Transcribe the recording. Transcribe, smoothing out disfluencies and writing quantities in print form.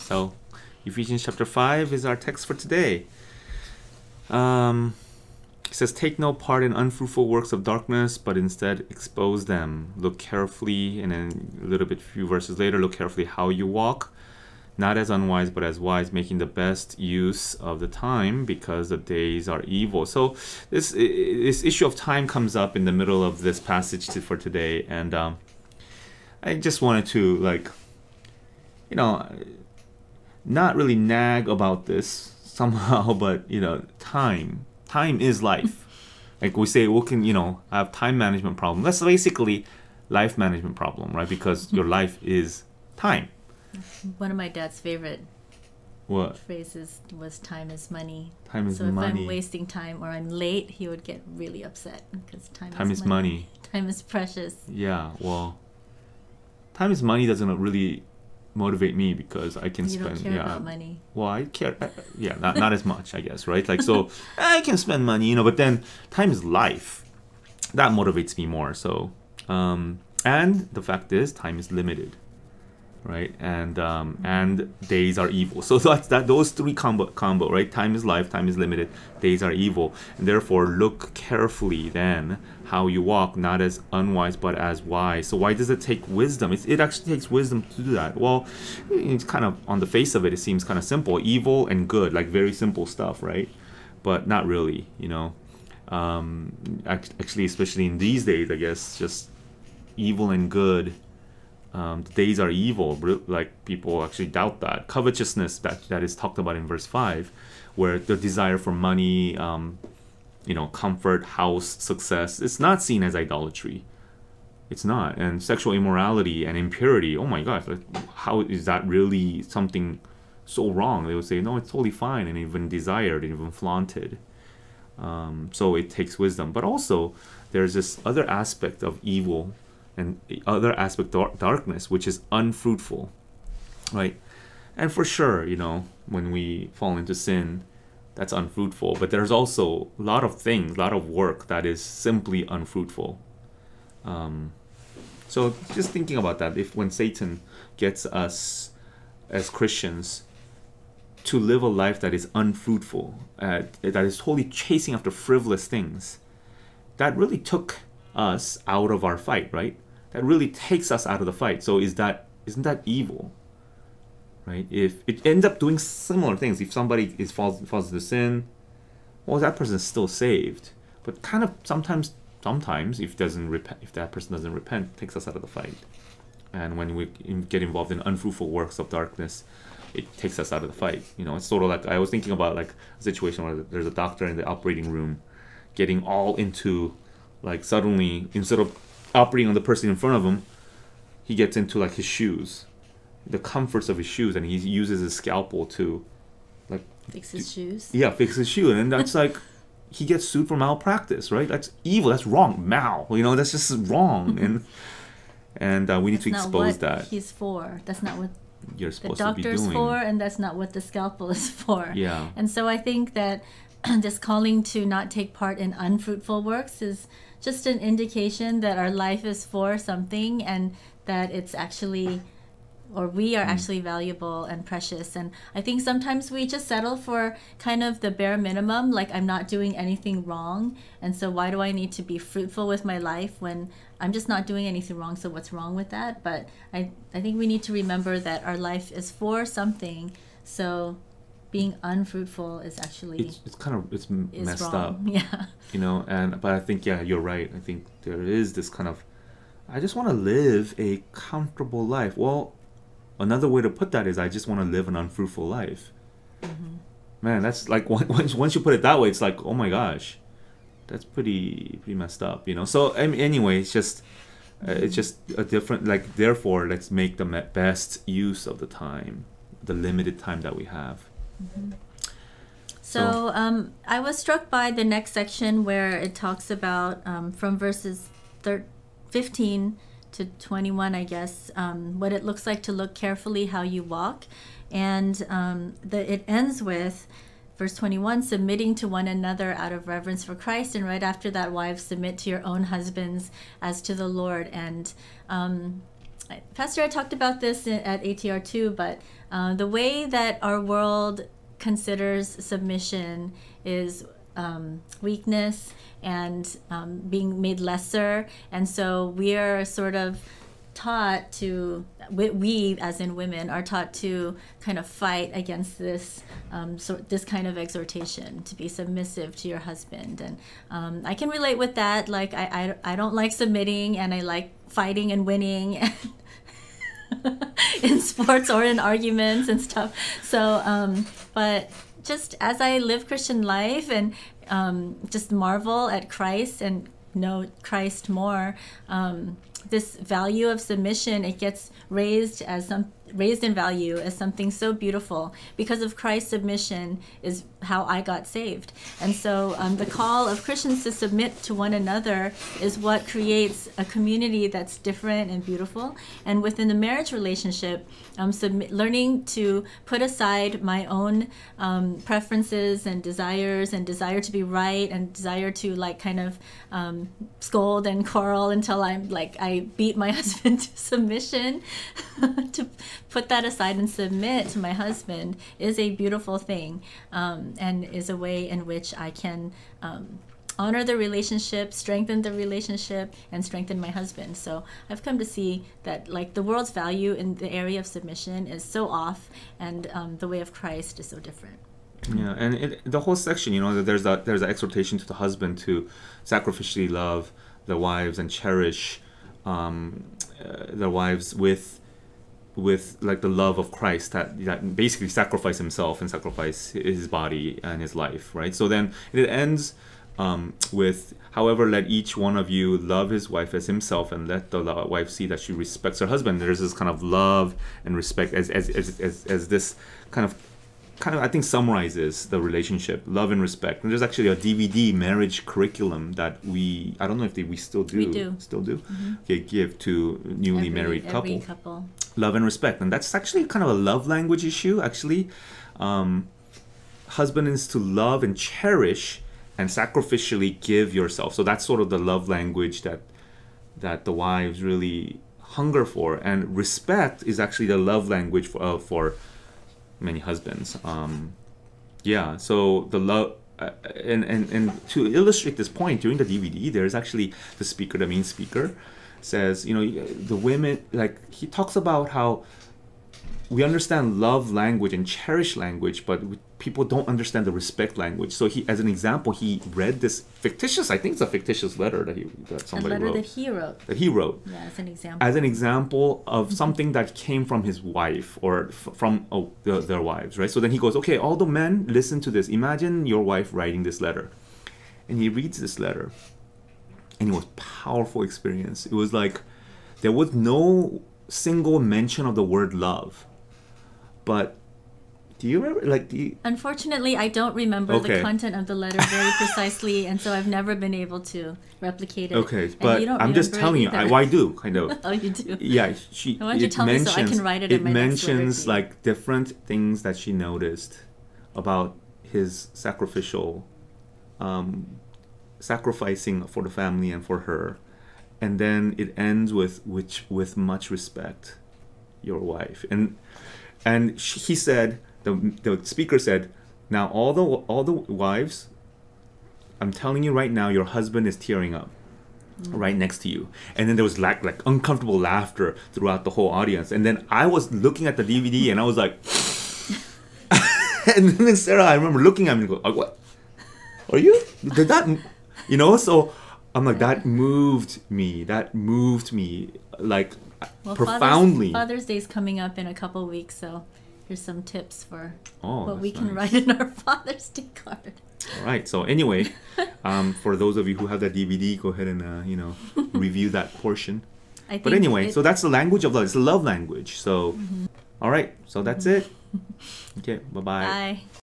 So Ephesians chapter 5 is our text for today. It says, take no part in unfruitful works of darkness, but instead expose them. Look carefully, and then a little bit, few verses later, look carefully how you walk, not as unwise, but as wise, making the best use of the time, because the days are evil. So this issue of time comes up in the middle of this passage for today, and I just wanted to, not really nag about this somehow, but time is life. Like we say, we can have time management problem. That's basically life management problem, right? Because your life is time. One of my dad's favorite What? phrases was "time is money." Time is so if money. I'm wasting time or I'm late, he would get really upset because Time is money. Time is precious. Yeah, well, time is money doesn't really motivate me because I can You spend. don't care about money. Well, I care. Not as much, I guess, right? Like, so I can spend money, but then time is life. That motivates me more. So, and the fact is, time is limited, right? And days are evil. So that's those three combo, right? Time is life, time is limited, days are evil, and therefore look carefully then how you walk, not as unwise but as wise. So why does it take wisdom? It actually takes wisdom to do that. Well, it's kind of on the face of it, it seems kind of simple, evil and good, like very simple stuff, right? But not really, Actually, especially in these days, I guess, just evil and good. The days are evil. Like people actually doubt that. Covetousness that is talked about in verse 5, where the desire for money, comfort, house, success, it's not seen as idolatry. It's not. And sexual immorality and impurity, oh my gosh, how is that really something so wrong? They would say, no, it's totally fine, and even desired, and even flaunted. So it takes wisdom. But also, there's this other aspect of evil and the other aspect of darkness, which is unfruitful, right? And for sure, when we fall into sin, that's unfruitful. But there's also a lot of things, a lot of work that is simply unfruitful. So just thinking about that, when Satan gets us as Christians to live a life that is unfruitful, that is totally chasing after frivolous things, that really took us out of our fight, right? That really takes us out of the fight. So isn't that evil? Right? If it ends up doing similar things, if somebody falls into sin, well, that person is still saved. But kind of sometimes if that person doesn't repent, it takes us out of the fight. And when we get involved in unfruitful works of darkness, it takes us out of the fight. It's sort of like, I was thinking about like a situation where there's a doctor in the operating room getting all into, like, suddenly, instead of operating on the person in front of him, he gets into like his shoes, the comforts of his shoes, and he uses his scalpel to fix his shoes. Yeah, fix his shoe, and that's like he gets sued for malpractice, right? That's evil. That's wrong. That's just wrong, and we need to expose that. He's for. That's not what you're supposed the to be doing. doctor's for, and that's not what the scalpel is for. Yeah. And so I think that this calling to not take part in unfruitful works is just an indication that our life is for something, and that it's actually, or we are actually valuable and precious. And I think sometimes we just settle for kind of the bare minimum, like I'm not doing anything wrong, and so why do I need to be fruitful with my life when I'm just not doing anything wrong? So what's wrong with that? But I think we need to remember that our life is for something, so being unfruitful is actually it's messed wrong. up. Yeah. But I think, yeah, you're right. I think there is this kind of, I just want to live a comfortable life. Well, another way to put that is I just want to live an unfruitful life. Mm-hmm. Man, that's like, once you put it that way, it's like, oh my gosh, that's pretty messed up, So anyway, it's just a different, like, therefore let's make the best use of the time, the limited time that we have. Mm-hmm. So I was struck by the next section where it talks about from verses 15 to 21, I guess, what it looks like to look carefully how you walk. And it ends with verse 21, submitting to one another out of reverence for Christ. And right after that, wives, submit to your own husbands as to the Lord. And Pastor, I talked about this at ATR too, but the way that our world considers submission is weakness and being made lesser. And so we are sort of taught to, we as in women are taught to kind of fight against this this kind of exhortation to be submissive to your husband. And I can relate with that. Like I don't like submitting, and I like fighting and winning in sports or in arguments and stuff. So but just as I live Christian life and just marvel at Christ and know Christ more, this value of submission, it gets raised in value as something so beautiful. Because of Christ's submission is how I got saved. And so the call of Christians to submit to one another is what creates a community that's different and beautiful. And within the marriage relationship, learning to put aside my own preferences and desires, and desire to be right, and desire to like kind of scold and quarrel until I'm like I beat my husband to submission. To put that aside and submit to my husband is a beautiful thing, and is a way in which I can honor the relationship, strengthen the relationship, and strengthen my husband. So I've come to see that like the world's value in the area of submission is so off, and the way of Christ is so different. Yeah, and the whole section, you know, there's an exhortation to the husband to sacrificially love the wives and cherish their wives with like the love of Christ that basically sacrifice himself and sacrifice his body and his life, right? So then it ends with, however, let each one of you love his wife as himself, and let the wife see that she respects her husband. There's this kind of love and respect as this kind of I think summarizes the relationship, love and respect. And there's actually a DVD marriage curriculum that I don't know if we still do. We do. Still do? Mm-hmm. Okay, give to newly married couple. Every couple. Love and respect. And that's actually kind of a love language issue, actually. Husband is to love and cherish and sacrificially give yourself. So that's sort of the love language that the wives really hunger for. And respect is actually the love language for many husbands. So the love and to illustrate this point, during the DVD there's actually the main speaker says, you know, the women, like, he talks about how we understand love language and cherish language, but people don't understand the respect language. So he, as an example, he read this fictitious, I think it's a fictitious letter that somebody wrote. That he wrote. Yeah, as an example. As an example of something that came from his wife or from their wives, right? So then he goes, okay, all the men, listen to this. Imagine your wife writing this letter. And he reads this letter. And it was a powerful experience. It was like, there was no single mention of the word love. But do you remember, Unfortunately, I don't remember the content of the letter very precisely, and so I've never been able to replicate it. Okay, but I'm just telling you, I do, kind of. Oh, you do? Yeah, why don't you tell me so I can write it in my next letter? It mentions like different things that she noticed about his sacrificial, sacrificing for the family and for her, and then it ends with much respect, your wife. And he said, the speaker said, now all the wives, I'm telling you right now, your husband is tearing up right next to you. And then there was like uncomfortable laughter throughout the whole audience. And then I was looking at the DVD and I was like, and then Sarah, I remember looking at me and go, what? Are you? Did that, you know? So I'm like, that moved me. Like, well, profoundly. Father's Day is coming up in a couple weeks, so here's some tips for what we can nice. Write in our Father's Day card. All right. So anyway, for those of you who have that DVD, go ahead and review that portion. But anyway, so that's the language of love. It's the love language. So, all right. So that's it. Okay. Bye-bye. Bye.